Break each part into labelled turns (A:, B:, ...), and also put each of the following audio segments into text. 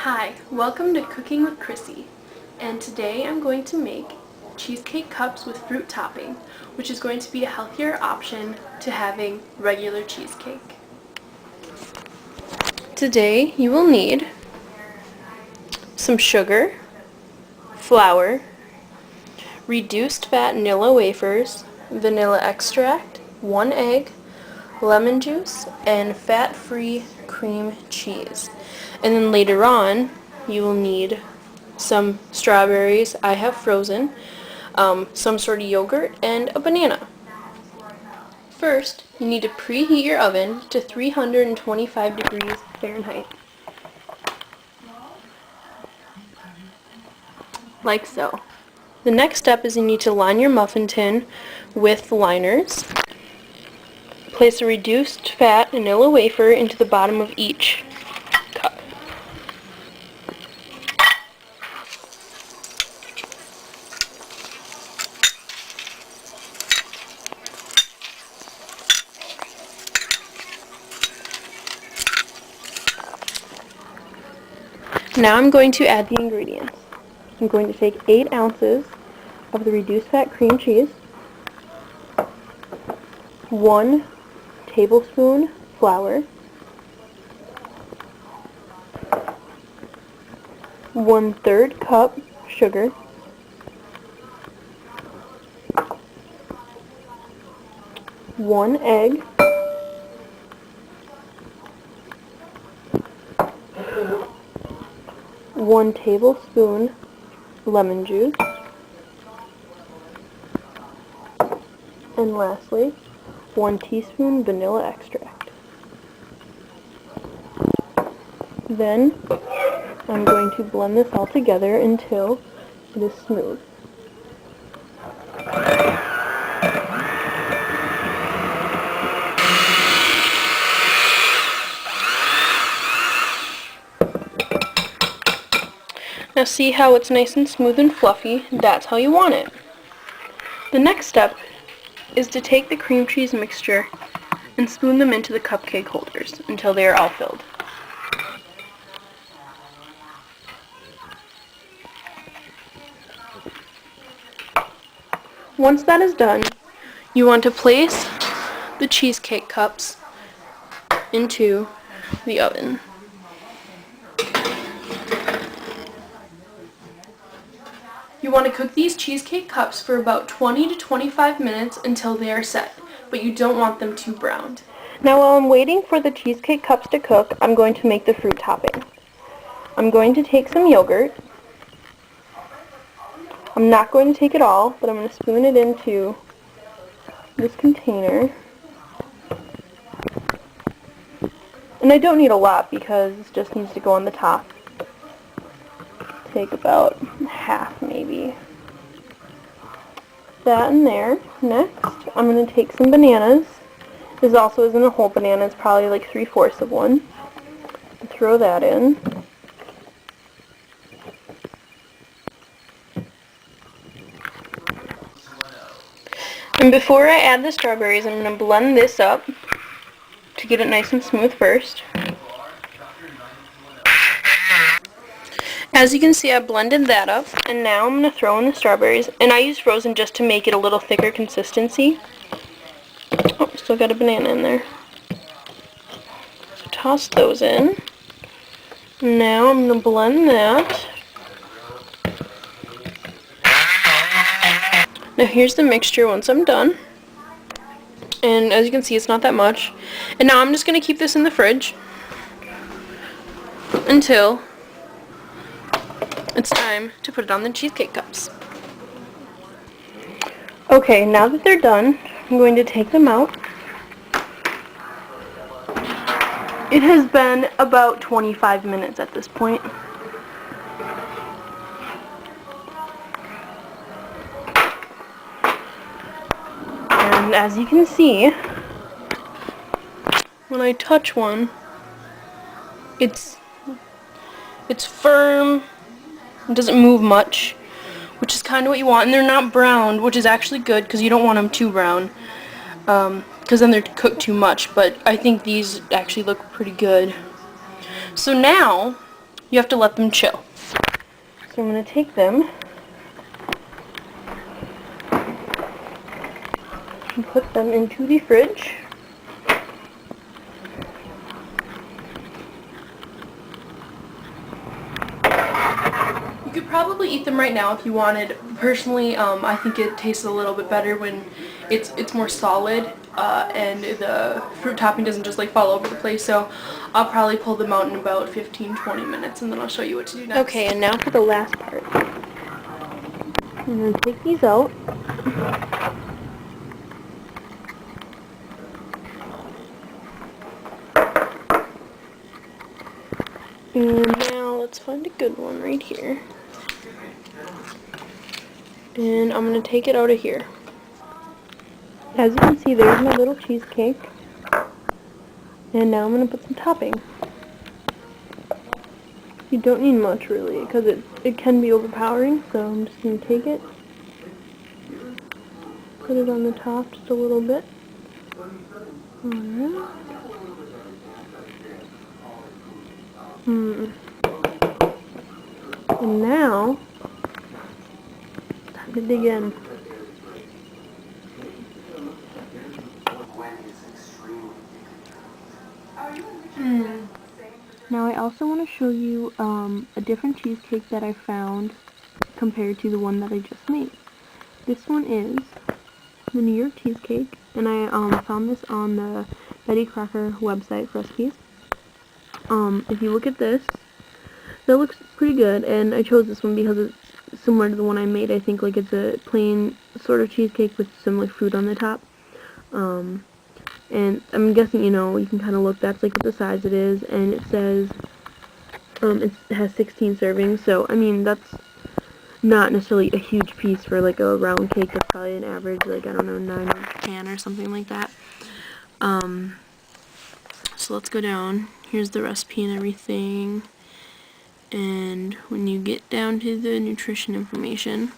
A: Hi, welcome to Cooking with Krissy, and today I'm going to make cheesecake cups with fruit topping, which is going to be a healthier option to having regular cheesecake. Today you will need some sugar, flour, reduced fat vanilla wafers, vanilla extract, 1 egg, lemon juice, and fat-free cream cheese. And then later on, you will need some strawberries I have frozen, some sort of yogurt, and a banana. First, you need to preheat your oven to 325 degrees Fahrenheit. Like so. The next step is you need to line your muffin tin with liners. Place a reduced fat vanilla wafer into the bottom of each cup. Now I'm going to add the ingredients. I'm going to take 8 ounces of the reduced fat cream cheese, 1 tablespoon flour, 1/3 cup sugar, 1 egg, 1 tablespoon lemon juice, and lastly, 1 teaspoon vanilla extract. Then I'm going to blend this all together until it is smooth. Now see how it's nice and smooth and fluffy? That's how you want it. The next step is to take the cream cheese mixture and spoon them into the cupcake holders until they are all filled. Once that is done, you want to place the cheesecake cups into the oven. You want to cook these cheesecake cups for about 20 to 25 minutes until they are set, but you don't want them too browned. Now while I'm waiting for the cheesecake cups to cook, I'm going to make the fruit topping. I'm going to take some yogurt. I'm not going to take it all, but I'm going to spoon it into this container. And I don't need a lot because it just needs to go on the top. Take about half maybe. That in there. Next, I'm going to take some bananas. This also isn't a whole banana, it's probably like 3/4 of one. And throw that in. And before I add the strawberries, I'm going to blend this up to get it nice and smooth first. As you can see, I blended that up, and now I'm going to throw in the strawberries, and I use frozen just to make it a little thicker consistency. Oh, still got a banana in there. So toss those in. Now I'm going to blend that. Now here's the mixture once I'm done. And as you can see, it's not that much. And now I'm just going to keep this in the fridge until it's time to put it on the cheesecake cups. Okay, now that they're done, I'm going to take them out. It has been about 25 minutes at this point. And as you can see, when I touch one, it's firm. It doesn't move much, which is kind of what you want. And they're not browned, which is actually good because you don't want them too brown, because then they're cooked too much. But I think these actually look pretty good. So now You have to let them chill. So I'm going to take them and put them into the fridge. You could probably eat them right now if you wanted. Personally, I think it tastes a little bit better when it's more solid and the fruit topping doesn't just like fall over the place. So I'll probably pull them out in about 15-20 minutes and then I'll show you what to do next. Okay, and now for the last part. I'm going to take these out. And now let's find a good one right here. And I'm going to take it out of here. As you can see, there's my little cheesecake. And now I'm going to put some topping. You don't need much really, because it can be overpowering, so I'm just going to take it, put it on the top just a little bit. Alright. And now, time to dig in. Now I also want to show you a different cheesecake that I found compared to the one that I just made. This one is the New York cheesecake, and I found this on the Betty Crocker website for recipes. If you look at this, that looks pretty good, and I chose this one because it's similar to the one I made. I think like it's a plain sort of cheesecake with some like fruit on the top. And I'm guessing, you know, you can kind of look, that's like what the size it is, and it says it has 16 servings, so I mean that's not necessarily a huge piece for like a round cake. That's probably an average, like I don't know, 9 or 10 or something like that. So let's go down. Here's the recipe and everything, and when you get down to the nutrition information,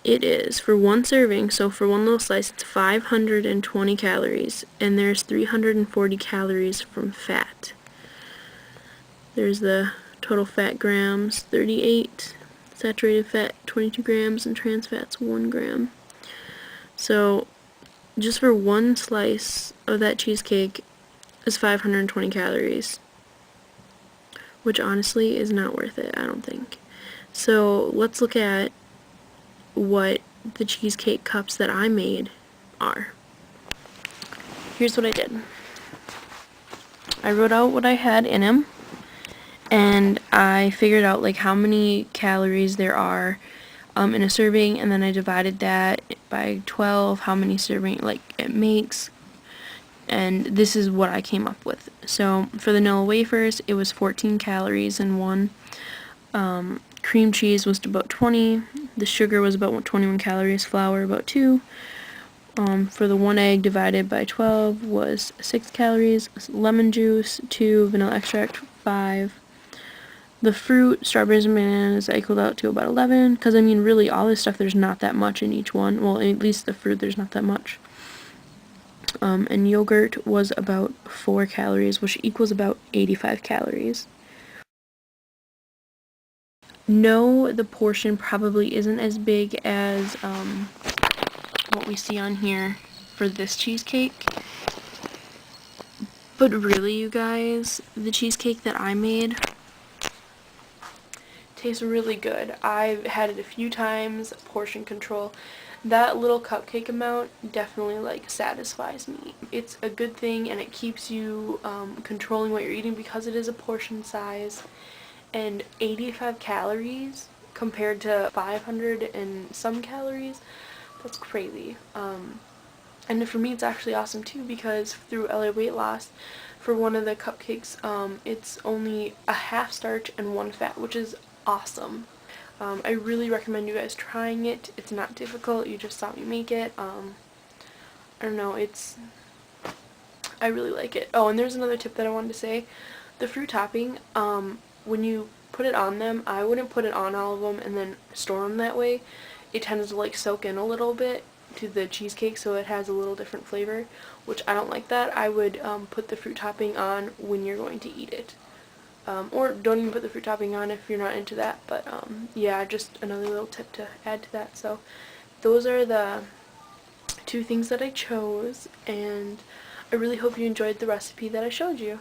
A: it is, for one serving, so for one little slice, it's 520 calories, and there's 340 calories from fat. There's the total fat grams, 38, saturated fat, 22 grams, and trans fats, 1 gram. So, just for one slice of that cheesecake is 520 calories, which honestly is not worth it, I don't think. So, let's look at what the cheesecake cups that I made are. Here's what I did. I wrote out what I had in them, and I figured out like how many calories there are in a serving, and then I divided that by 12, how many serving like it makes, and this is what I came up with. So for the vanilla wafers, it was 14 calories in one. Cream cheese was about 20, the sugar was about 21 calories, flour about 2. For the 1 egg divided by 12 was 6 calories, lemon juice 2, vanilla extract 5. The fruit, strawberries and bananas, I equaled out to about 11, because I mean really all this stuff there's not that much in each one, well at least the fruit there's not that much. And yogurt was about 4 calories, which equals about 85 calories. No, the portion probably isn't as big as what we see on here for this cheesecake. But really, you guys, the cheesecake that I made tastes really good. I've had it a few times, portion control. That little cupcake amount definitely like satisfies me. It's a good thing, and it keeps you controlling what you're eating because it is a portion size. And 85 calories compared to 500 and some calories, that's crazy. And for me it's actually awesome too, because through LA Weight Loss, for one of the cupcakes, it's only a half starch and 1 fat, which is awesome. I really recommend you guys trying it. It's not difficult, you just saw me make it. I don't know, I really like it. Oh, and there's another tip that I wanted to say. The fruit topping, when you put it on them, I wouldn't put it on all of them and then store them that way. It tends to like soak in a little bit to the cheesecake, so it has a little different flavor, which I don't like that. I would put the fruit topping on when you're going to eat it. or don't even put the fruit topping on if you're not into that, but yeah, just another little tip to add to that. So those are the 2 things that I chose, and I really hope you enjoyed the recipe that I showed you.